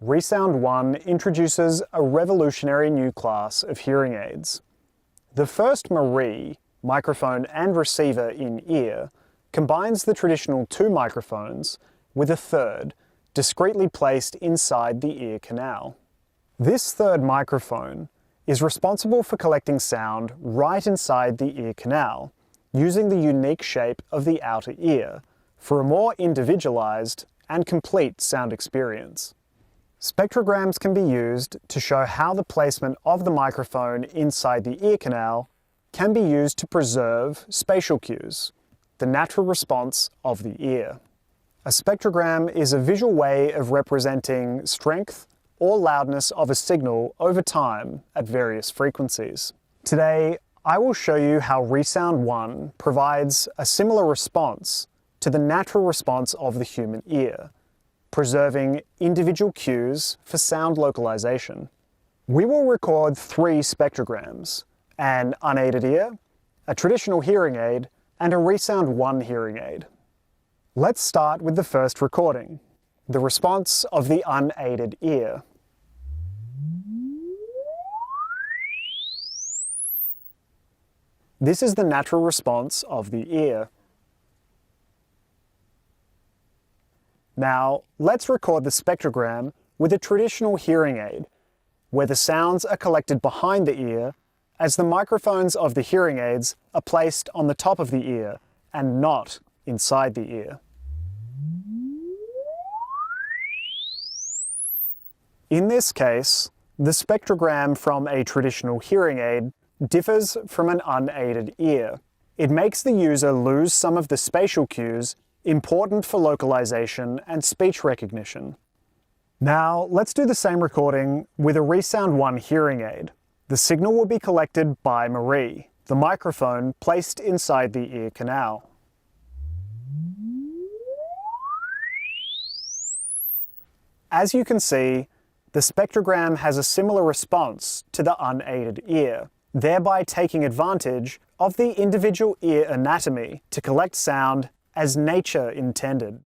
ReSound ONE introduces a revolutionary new class of hearing aids. The first M&RIE, microphone and receiver in ear, combines the traditional two microphones with a third, discreetly placed inside the ear canal. This third microphone is responsible for collecting sound right inside the ear canal, using the unique shape of the outer ear for a more individualized and complete sound experience. Spectrograms can be used to show how the placement of the microphone inside the ear canal can be used to preserve spatial cues, the natural response of the ear. A spectrogram is a visual way of representing strength or loudness of a signal over time at various frequencies. Today, I will show you how ReSound ONE provides a similar response to the natural response of the human ear, preserving individual cues for sound localization. We will record 3 spectrograms: an unaided ear, a traditional hearing aid, and a ReSound ONE hearing aid. Let's start with the first recording, the response of the unaided ear. This is the natural response of the ear. Now, let's record the spectrogram with a traditional hearing aid, where the sounds are collected behind the ear as the microphones of the hearing aids are placed on the top of the ear and not inside the ear. In this case, the spectrogram from a traditional hearing aid differs from an unaided ear. It makes the user lose some of the spatial cues important for localization and speech recognition. Now, let's do the same recording with a ReSound ONE hearing aid. The signal will be collected by M&RIE, the microphone placed inside the ear canal. As you can see, the spectrogram has a similar response to the unaided ear, thereby taking advantage of the individual ear anatomy to collect sound as nature intended.